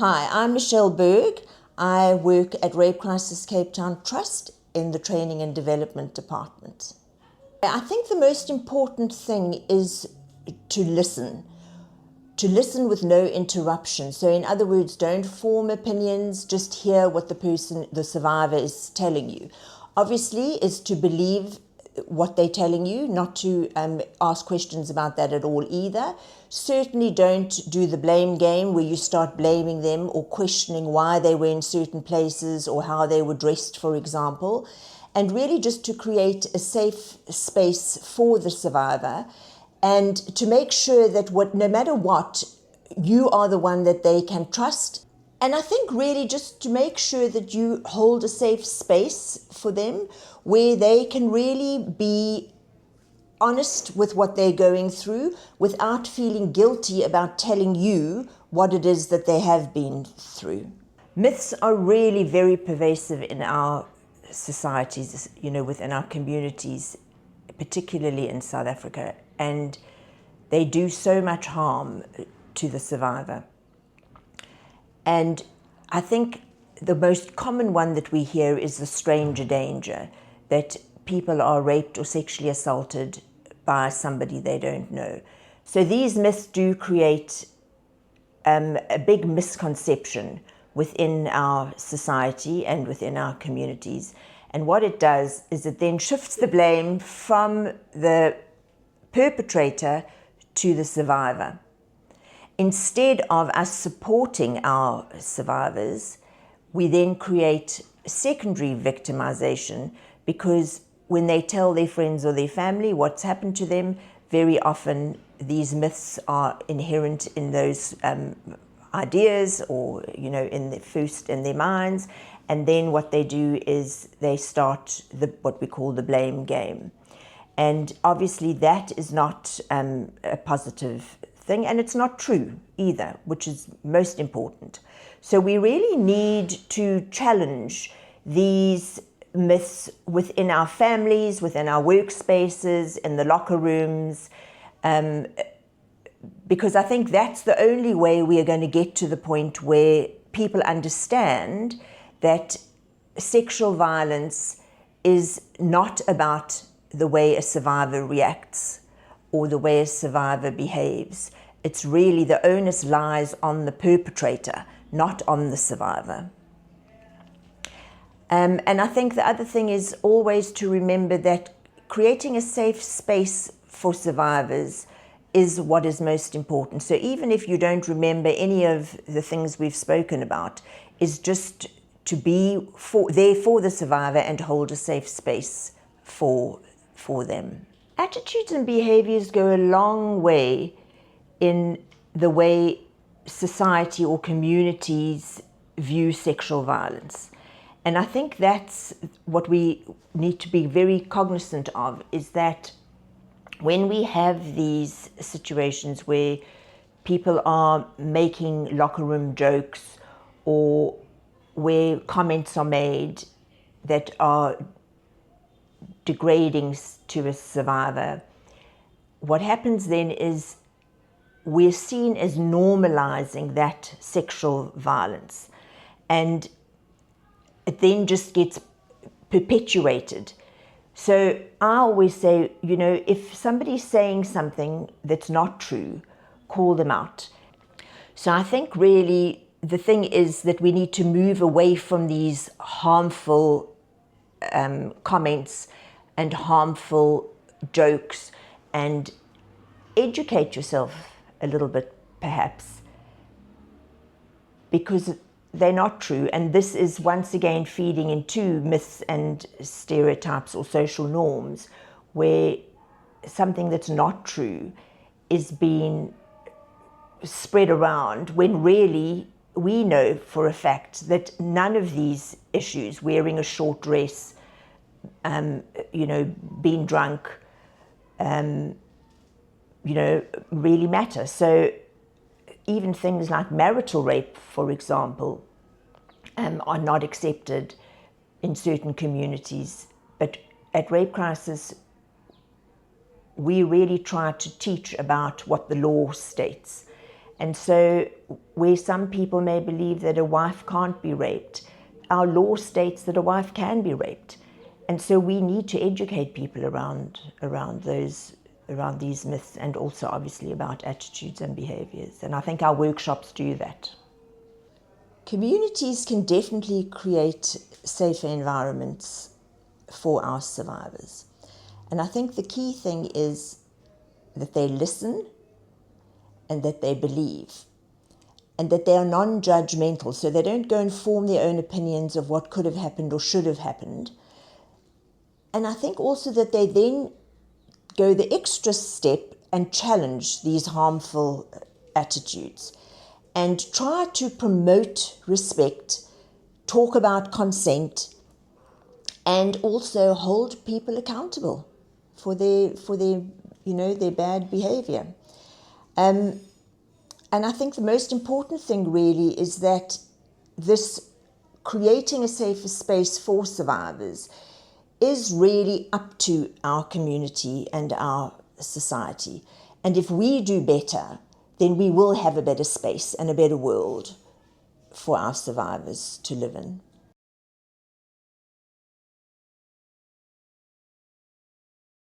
Hi, I'm Michelle Bergh. I work at Rape Crisis Cape Town Trust in the Training and Development Department. I think the most important thing is to listen with no interruption. So in other words, don't form opinions, just hear what the survivor is telling you. Obviously is to believe what they're telling you, not to ask questions about that at all either. Certainly don't do the blame game where you start blaming them or questioning why they were in certain places or how they were dressed, for example. And really just to create a safe space for the survivor and to make sure that no matter what, you are the one that they can trust. And I think really just to make sure that you hold a safe space for them where they can really be honest with what they're going through without feeling guilty about telling you what it is that they have been through. Myths are really very pervasive in our societies, within our communities, particularly in South Africa, and they do so much harm to the survivor. And I think the most common one that we hear is the stranger danger, that people are raped or sexually assaulted by somebody they don't know. So these myths do create a big misconception within our society and within our communities. And what it does is it then shifts the blame from the perpetrator to the survivor. Instead of us supporting our survivors, we then create secondary victimization, because when they tell their friends or their family what's happened to them, very often these myths are inherent in those ideas or, in their minds. And then what they do is they start what we call the blame game. And obviously that is not a positive thing, and it's not true either, which is most important. So we really need to challenge these myths within our families, within our workspaces, in the locker rooms, because I think that's the only way we are going to get to the point where people understand that sexual violence is not about the way a survivor reacts or the way a survivor behaves. It's really the onus lies on the perpetrator, not on the survivor. And I think the other thing is always to remember that creating a safe space for survivors is what is most important. So even if you don't remember any of the things we've spoken about, is just to be there for the survivor and hold a safe space for them. Attitudes and behaviors go a long way in the way society or communities view sexual violence. And I think that's what we need to be very cognizant of, is that when we have these situations where people are making locker room jokes or where comments are made that are degrading to a survivor, what happens then is we're seen as normalizing that sexual violence, and it then just gets perpetuated. So I always say, if somebody's saying something that's not true, call them out. So I think really the thing is that we need to move away from these harmful comments and harmful jokes and educate yourself a little bit, perhaps, because they're not true. And this is once again feeding into myths and stereotypes or social norms where something that's not true is being spread around, when really we know for a fact that none of these issues, wearing a short dress, being drunk, really matter. So even things like marital rape, for example, are not accepted in certain communities. But at Rape Crisis, we really try to teach about what the law states And so where some people may believe that a wife can't be raped, our law states that a wife can be raped. And so we need to educate people around these myths, and also obviously about attitudes and behaviors. And I think our workshops do that. Communities can definitely create safer environments for our survivors. And I think the key thing is that they listen and that they believe, and that they are non-judgmental, so they don't go and form their own opinions of what could have happened or should have happened. And I think also that they then go the extra step and challenge these harmful attitudes and try to promote respect, talk about consent, and also hold people accountable for their their bad behavior. And I think the most important thing really is that this creating a safer space for survivors is really up to our community and our society. And if we do better, then we will have a better space and a better world for our survivors to live in.